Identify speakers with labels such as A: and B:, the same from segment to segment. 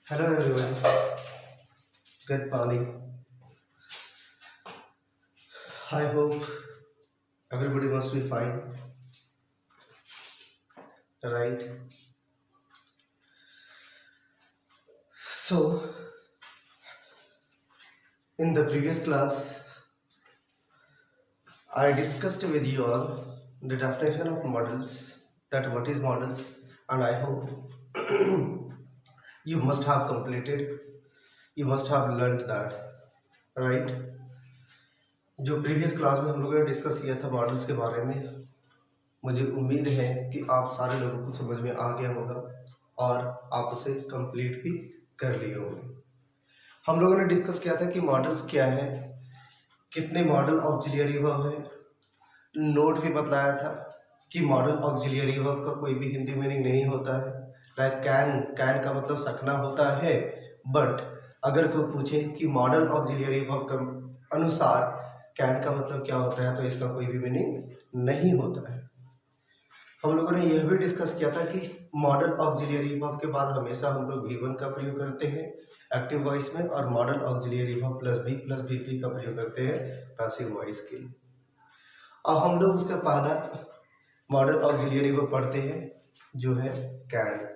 A: Hello everyone, good morning. I hope everybody must be fine, right? So, in the previous class, I discussed with you all the definition of models, that what is models, and I hope you must have completed, you must have learned that, right? जो previous class में हम लोगों ने discuss किया था models के बारे में, मुझे उम्मीद है कि आप सारे लोगों को समझ में आ गया होगा और आप उसे कंप्लीट भी कर लिए होंगे। हम लोगों ने डिस्कस किया था कि मॉडल्स क्या है, कितने मॉडल ऑक्सिलियरी वर्ब है। नोट भी बतलाया था कि मॉडल ऑक्सिलियरी वर्ब का कोई भी हिंदी मीनिंग नहीं होता है। लाइक कैन का मतलब सकना होता है, बट अगर कोई पूछे कि मॉडल ऑक्सिलियरी वर्ब के अनुसार कैन का मतलब क्या होता है, तो इसका कोई भी मीनिंग नहीं होता है। हम लोगों ने यह भी डिस्कस किया था कि मॉडल ऑक्सिलियरी वर्ब के बाद हमेशा हम लोग V1 का प्रयोग करते हैं एक्टिव वॉइस में, और model auxiliary verb plus V plus VP का प्रयोग करते हैं पैसिव वॉइस के लिए। अब हम लोग उसका पहला मॉडल ऑक्सिलियरी वर्ब पढ़ते हैं जो है कैन।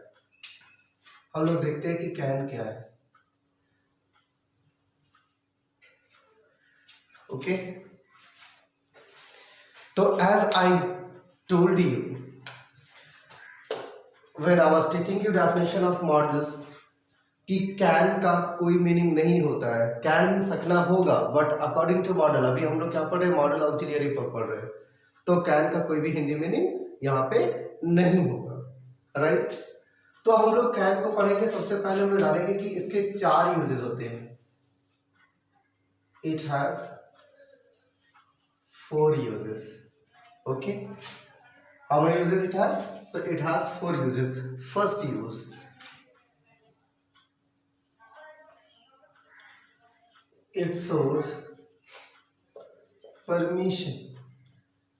A: हम लोग देखते हैं कि कैन क्या है। ओके, तो as I told you when I was teaching you definition of models कि कैन का कोई मीनिंग नहीं होता है, कैन सकना होगा, बट अकॉर्डिंग टू मॉडल, अभी हम लोग क्या पढ़ रहे हैं, मॉडल ऑक्सिलियरी पर पढ़ रहे हैं, तो कैन का कोई भी हिंदी मीनिंग यहाँ पे नहीं होगा, राइट। तो हम लोग कैन को पढ़ेंगे। सबसे पहले हम लोग जानेंगे कि इसके 4 यूजेस होते हैं। It has 4 uses. Okay, how many uses it has? So it has 4 uses. First use, it shows permission.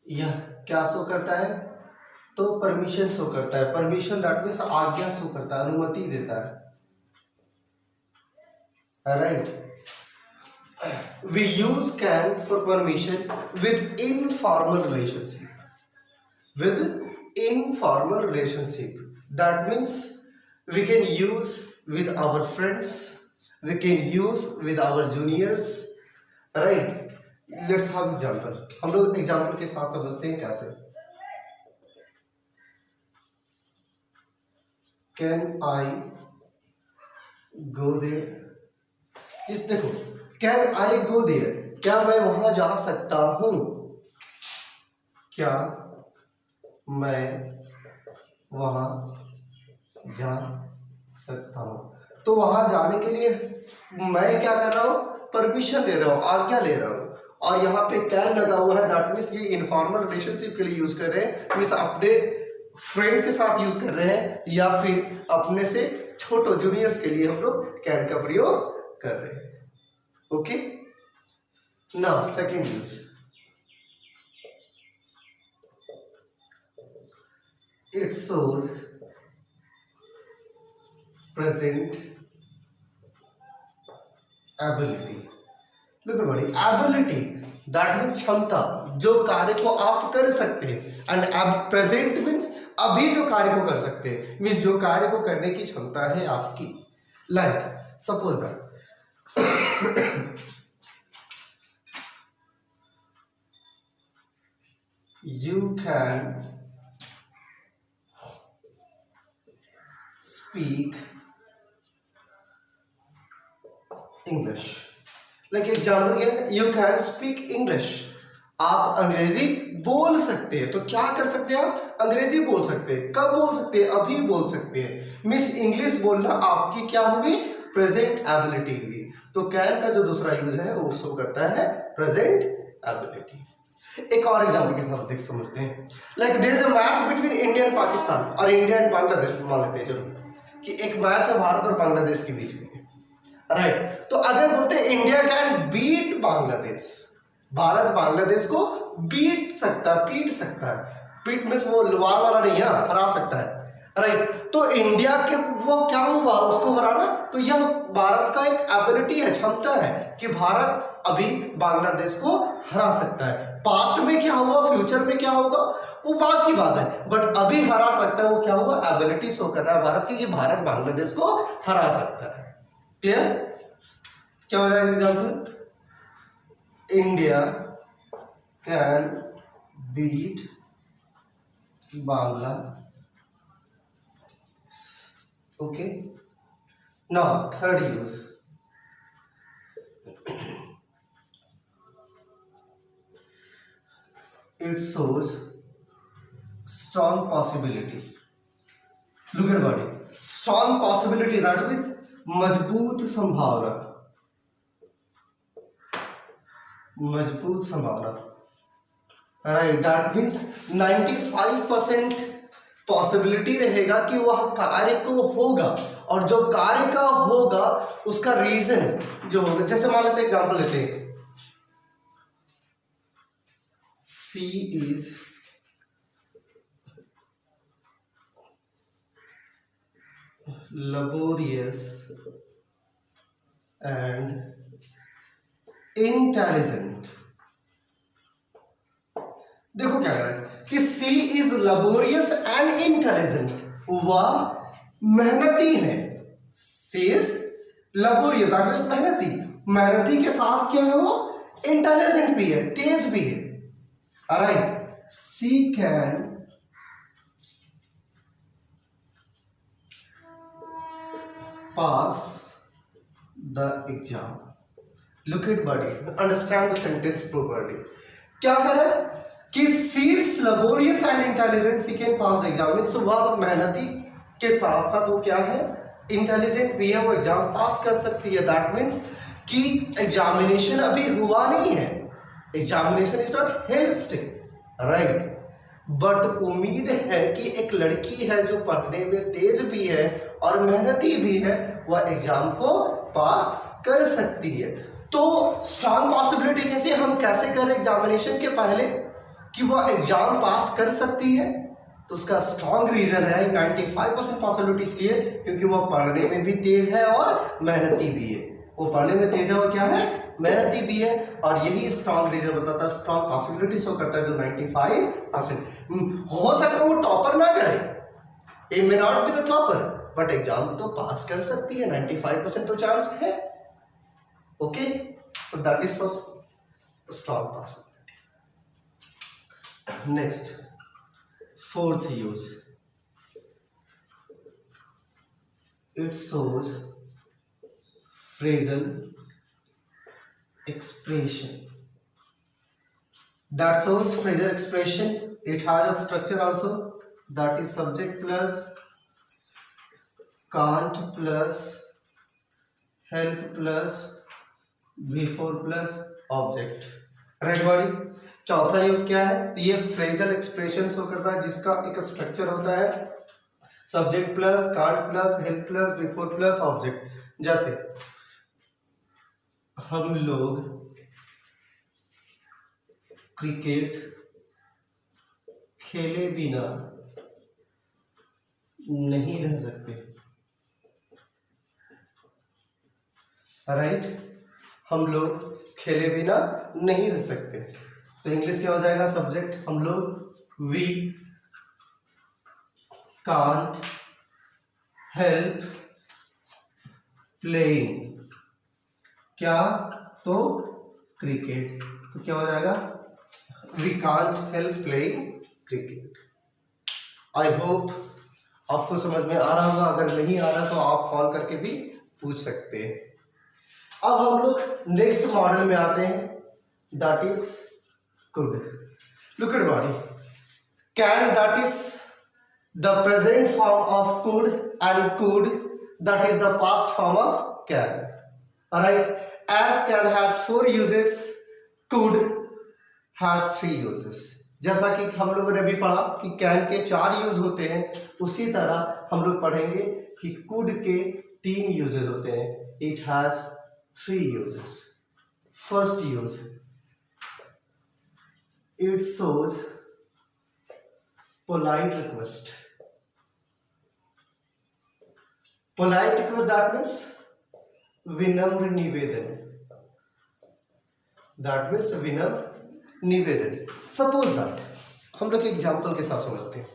A: यह क्या शो करता है? तो परमिशन शो करता है। परमिशन दैट मीन्स आज्ञा शो करता है, अनुमति देता है, right. We use can for permission with informal relationship. With informal relationship, that means we can use with our friends, we can use with our juniors, right? Let's have example. हम लोग example के साथ समझते हैं कैसे। Can I go there? इस देखो, Can I go there? क्या मैं वहां जा सकता हूं? क्या मैं वहां जा सकता हूं? तो वहां जाने के लिए मैं क्या कर रहा हूं? परमिशन ले रहा हूं, आज्ञा ले रहा हूं। और यहाँ पे कैन लगा हुआ है, दैट मीन्स ये इनफॉर्मल रिलेशनशिप के लिए यूज कर रहे हैं, मीन्स अपने फ्रेंड के साथ यूज कर रहे हैं, या फिर अपने से छोटो जूनियर्स के लिए हम लोग कैन का प्रयोग कर रहे हैं। Okay, now second use, it shows present ability. Look at buddy, ability that means क्षमता, जो कार्य को आप कर सकते हैं, एंड प्रेजेंट मीन्स अभी जो कार्य को कर सकते हैं, मीन्स जो कार्य को करने की क्षमता है आपकी। Like suppose that you can speak English. Like example क्या है, यू कैन स्पीक इंग्लिश, आप अंग्रेजी बोल सकते हैं। तो क्या कर सकते हैं आप? अंग्रेजी बोल सकते हैं। कब बोल सकते हैं? अभी बोल सकते हैं। मिस इंग्लिश बोलना आपकी क्या हुई? प्रेजेंट एबिलिटी हुई। तो कैन का जो दूसरा यूज है वो शो करता है प्रेजेंट एबिलिटी। एक और एग्जाम्पल के साथ देख समझते हैं। Like there is a match between India and Pakistan, और इंडिया एंड बांग्लादेश मान लेते हैं, चलो कि एक मैच है भारत और बांग्लादेश के बीच में, राइट। तो अगर बोलते हैं India can beat Bangladesh, Bharat Bangladesh को बीट सकता है, पीट सकता है। पीट मीन्स वो वार वाला नहीं है, हरा सकता है। राइट। तो इंडिया के वो क्या हुआ उसको हराना, तो यह भारत का एक एबिलिटी है, क्षमता है कि भारत अभी बांग्लादेश को हरा सकता है। पास्ट में क्या हुआ, फ्यूचर में क्या होगा वो बात की बात है, बट अभी हरा सकता है। वो क्या हुआ, एबिलिटी शो कर रहा है भारत की कि भारत बांग्लादेश को हरा सकता है। क्लियर? क्या हो जाएगा example, India can beat Bangla. Okay, now third use, it shows strong possibility. Look at body, strong possibility, that means मजबूत संभावना, मजबूत संभावना, राइट। दैट मीन्स 95% पॉसिबिलिटी रहेगा कि वह कार्य को होगा, और जो कार्य का होगा उसका रीजन जो होगा, जैसे मान लेते हैं एग्जांपल लेते हैं, सी इज laborious and intelligent। देखो क्या कह रहा है कि C is laborious and intelligent, वह मेहनती है। C is laborious, that means मेहनती, मेहनती के साथ क्या है वो इंटेलिजेंट भी है, तेज भी है। Right, C can pass the exam। Look at body, understand the sentence properly। क्या कर रहा है कि C is laborious and intelligent, C can pass the exam, means वह मेहनती के साथ साथ वो क्या है, इंटेलिजेंट भी है, वो एग्जाम पास कर सकती है। दैट मीन्स कि एग्जामिनेशन अभी हुआ नहीं है, examination is not held still, right. But उम्मीद है कि एक लड़की है जो पढ़ने में तेज भी है और मेहनती भी है, वह एग्जाम को पास कर सकती है। तो स्ट्रांग पॉसिबिलिटी कैसे, हम कैसे करें एग्जामिनेशन के पहले कि वह एग्जाम पास कर सकती है, तो उसका स्ट्रांग रीजन है 95% पॉसिबिलिटी, इसलिए क्योंकि वह पढ़ने में भी तेज है और मेहनती भी है। वो पढ़ने में तेज है और क्या है, मेहनती भी है, और यही स्ट्रांग रीजन बताता है, स्ट्रांग पॉसिबिलिटी शो करता है जो 95%। हो सकता है वो टॉपर ना करे, it may not be the topper, but exam तो पास कर सकती है, 95% तो चांस है। ओके, तो that is so strong possibility. Next, fourth use, it shows phrasal expression। that shows phrasal expression, it has a structure also, that is subject plus can't plus help plus before plus object, right body. चौथा use क्या है, तो ये phrasal expression show करता है जिसका एक structure होता है subject plus can't plus help plus before plus object. जैसे हम लोग क्रिकेट खेले बिना नहीं रह सकते, राइट। हम लोग खेले बिना नहीं रह सकते, तो इंग्लिश क्या हो जाएगा, सब्जेक्ट हम लोग, वी कांट हेल्प प्लेइंग, क्या, तो क्रिकेट, तो क्या हो जाएगा, we can't help playing cricket. I hope आपको समझ में आ रहा होगा, अगर नहीं आ रहा तो आप कॉल करके भी पूछ सकते हैं। अब हम लोग नेक्स्ट मॉडल में आते हैं, that is could. Look at body, can that is the present form of could, and could that is the past form of can, right. As can has 4 uses, could has 3 uses। जैसा कि हम लोगों ने भी पढ़ा कि can के 4 use होते हैं, उसी तरह हम लोग पढ़ेंगे कि could के 3 यूजेस होते हैं। It has 3 uses। First use, it shows polite request। Polite request that means विनम्र निवेदन, दैट मीन्स विनम्र निवेदन। सपोज दैट हम लोग एग्जाम्पल के साथ समझते हैं।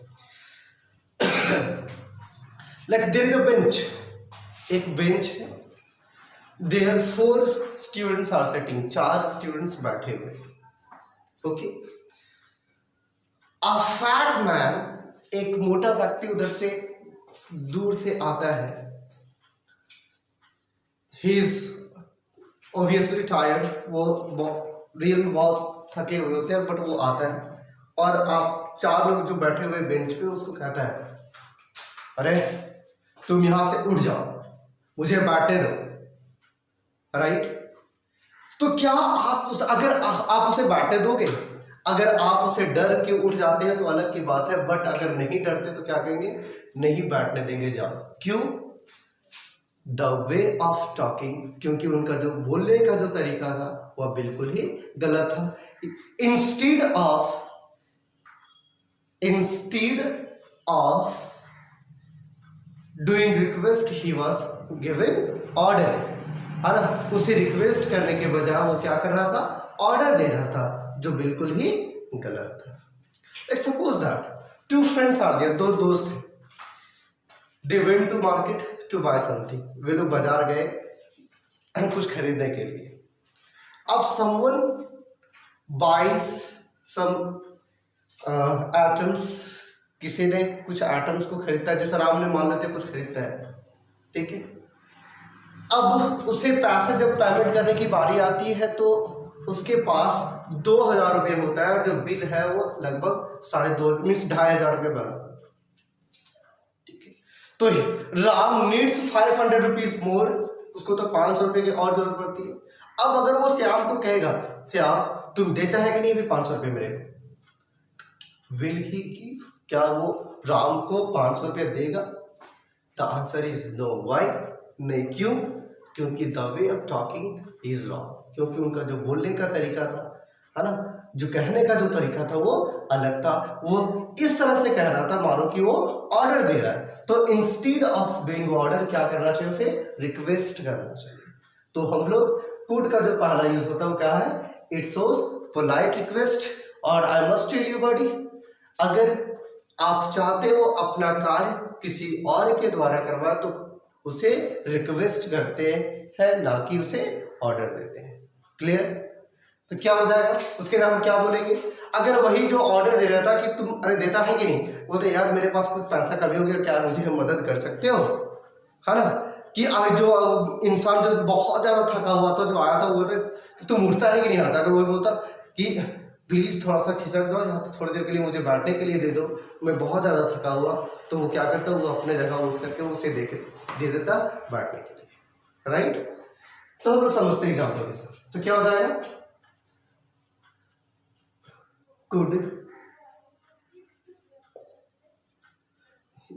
A: Like there is a bench, एक बेंच है, there 4 students are sitting, 4 students बैठे हुए, ओके। अ फैट मैन, एक मोटा व्यक्ति उधर से दूर से आता है, ही इज ऑब्वियसली टायर्ड, वो रियल में बहुत थके हुए होते हैं, बट वो आता है और आप 4 लोग जो बैठे हुए बेंच पे उसको कहता है, अरे तुम यहां से उठ जाओ, मुझे बैठने दो, राइट। तो क्या आप अगर आप उसे बैठने दोगे? अगर आप उसे डर के उठ जाते हैं तो अलग की बात है, बट अगर नहीं डरते तो क्या कहेंगे? नहीं बैठने देंगे, जाओ। क्यों? द वे ऑफ टॉकिंग, क्योंकि उनका जो बोलने का जो तरीका था वह बिल्कुल ही गलत था। Instead of doing request he was giving order, है ना। उसे रिक्वेस्ट करने के बजाय वो क्या कर रहा था? ऑर्डर दे रहा था, जो बिल्कुल ही गलत था। Let's suppose that 2 friends are there, 2 दोस्त हैं, they went to market to buy something, वे लोग बाजार गए कुछ खरीदने के लिए। अब someone buys some items, किसी ने कुछ आइटम्स को खरीदता है, जैसे राम ने मान लेते कुछ खरीदता है, ठीक है। अब उसे पैसे जब पेमेंट करने की बारी आती है तो उसके पास 2000 रुपये होता है और जो बिल है वो लगभग 2.5 मीन्स 2500 रुपये बना, ठीक है। तो राम नीड्स 500 रुपीज मोर, उसको तो 500 रुपये की और जरूरत पड़ती है। अब अगर वो श्याम को कहेगा, श्याम तुम देता है कि नहीं अभी 500 रुपये मेरे को, विल ही गिव? क्या वो राम को 500 रुपये देगा? The answer is no. Why? नहीं, क्यों? क्योंकि the way of talking is wrong, क्योंकि उनका जो बोलने का तरीका था, है ना, जो कहने का जो तरीका था वो अलग था। वो इस तरह से कह रहा था मानो कि वो ऑर्डर दे रहा है। तो इंस्टीड ऑफ डूइंग ऑर्डर क्या करना चाहिए? उसे रिक्वेस्ट करना चाहिए। तो हम लोग कुड का जो पहला यूज होता है वो क्या है? It shows polite request. और I must tell you buddy, अगर आप चाहते हो अपना कार्य किसी और के द्वारा करवाए तो उसे रिक्वेस्ट करते हैं, ना कि उसे ऑर्डर देते हैं। क्लियर? तो क्या हो जाएगा? उसके नाम क्या बोलेंगे? अगर वही जो ऑर्डर दे रहा था कि तुम अरे देता है कि नहीं, वो तो यार मेरे पास कुछ पैसा कमी हो गया, क्या मुझे मदद कर सकते हो, है ना। कि जो इंसान जो बहुत ज्यादा थका हुआ था, जो आया था, वो कि तुम उठता है कि नहीं आता, अगर वो बोलता कि प्लीज थोड़ा सा खिसक जाओ यहाँ, तो थोड़ी देर के लिए मुझे बैठने के लिए दे दो, मैं बहुत ज्यादा थका हुआ, तो वो क्या करता, वो अपने जगह उठ करके उसे दे देता बैठने के लिए, राइट। तो हम लोग समझते हैं एग्जाम्पल के साथ। तो क्या हो जाएगा? Could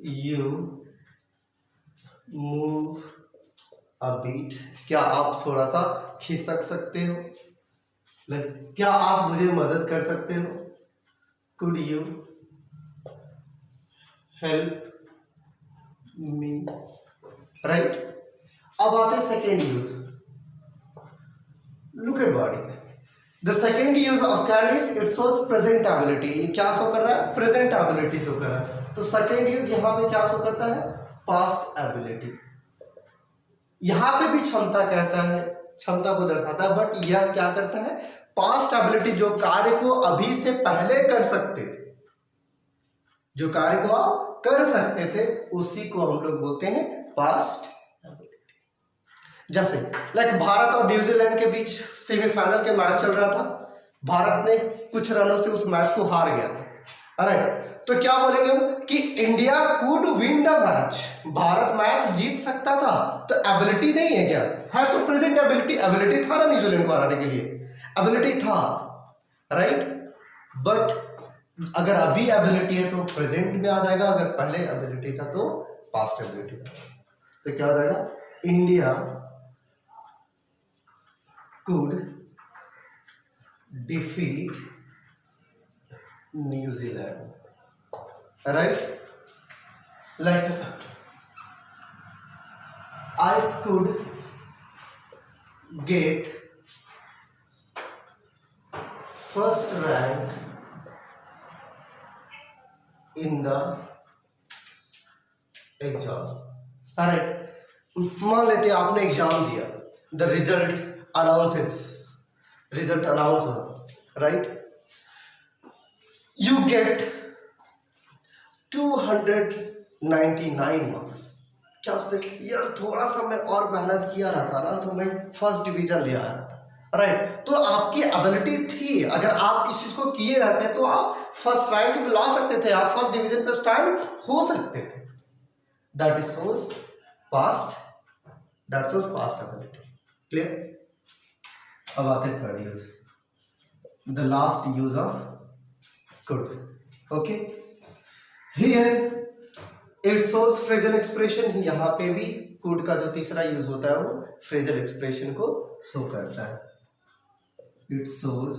A: you move a beat? क्या आप थोड़ा सा खिसक सकते हो? लाइक क्या आप मुझे मदद कर सकते हो? Could you help me? Right. अब आते हैं second use. Look at body. The second use of can is it shows presentability. क्या शो कर रहा है? प्रेजेंटेबिलिटी शो कर रहा है। तो सेकेंड यूज यहां पे क्या शो करता है? Past ability. यहां पे भी क्षमता कहता है, क्षमता को दर्शाता है, बट यह क्या करता है? Past ability. जो कार्य को अभी से पहले कर सकते थे, जो कार्य को आप कर सकते थे, उसी को हम लोग बोलते हैं पास्ट एबिलिटी। जैसे लाइक भारत और न्यूजीलैंड के बीच सेमीफाइनल के मैच चल रहा था, भारत ने कुछ रनों से उस मैच को हार गया था, राइट। तो क्या बोलेंगे हम कि India could win the match, Bharat match जीत सकता था। तो एबिलिटी नहीं है क्या? है तो प्रेजेंट एबिलिटी। एबिलिटी था ना न्यूजीलैंड को हराने के लिए, एबिलिटी था, राइट। बट अगर अभी एबिलिटी है तो प्रेजेंट में आ जाएगा, अगर पहले एबिलिटी था तो पास्ट एबिलिटी था। तो क्या हो जाएगा? India could defeat New Zealand, right. Like I could get first rank in the exam. मान लेते हैं आपने एग्जाम दिया, द रिजल्ट अनाउंस हुआ, राइट, यू गेट 299 मार्क्स। क्या उसने यार थोड़ा सा मैं और मेहनत किया रहता ना तो मैं फर्स्ट डिवीजन ले आया था, राइट। तो आपकी एबिलिटी थी, अगर आप इस चीज को किए रहते तो आप फर्स्ट रैंक में ला सकते थे, आप फर्स्ट डिवीजन पे स्टैंड हो सकते थे। That is shows past ability. Clear? अब आते हैं third use, the last use of could. Okay, here it shows phrasal expression. यहां पे भी कुड का जो तीसरा यूज होता है वो फ्रेजल एक्सप्रेशन को शो करता है। It shows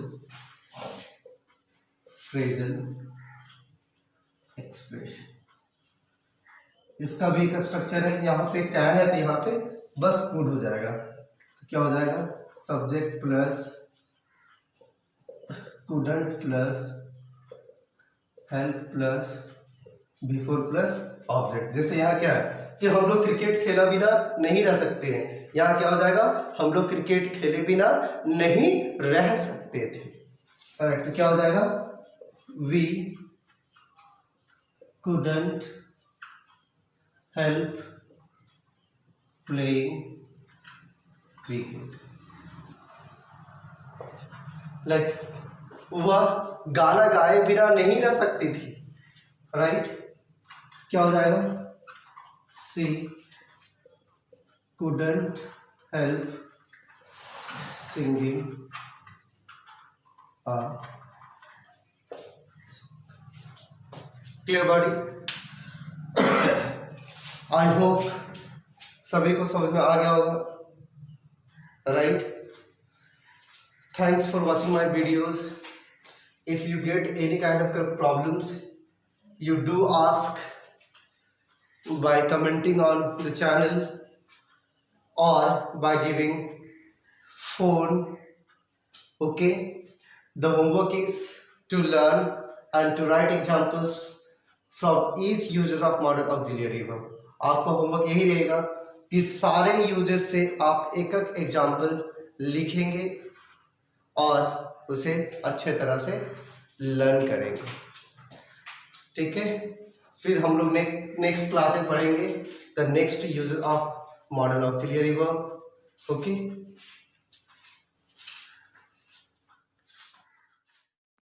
A: phrasal expression. इसका भी एक स्ट्रक्चर है, यहाँ पे कैन है तो यहाँ पे बस कुड हो जाएगा, तो क्या हो जाएगा, subject plus couldn't plus help plus before plus object. जैसे यहाँ क्या है कि हम लोग क्रिकेट खेला बिना नहीं रह सकते हैं, यहाँ क्या हो जाएगा, हम लोग क्रिकेट खेले बिना नहीं रह सकते थे, करेक्ट। तो क्या हो जाएगा, we couldn't help playing cricket. Like वह गाना गाए बिना नहीं रह सकती थी, राइट। क्या हो जाएगा, सी कुडंट हेल्प सिंगिंग आ। Clear buddy? आई होप सभी को समझ में आ गया होगा, right. Thanks for watching my videos. If you get any kind of problems, you do ask by commenting on the channel or by giving phone. Okay, the homework is to learn and to write examples from each uses of model auxiliary verb. आपका homework यही रहेगा कि सारे uses से आप एक एक example लिखेंगे और उसे अच्छे तरह से लर्न करेंगे, ठीक है। फिर हम लोग नेक्स्ट क्लास में पढ़ेंगे the next use of model auxiliary verb. Okay.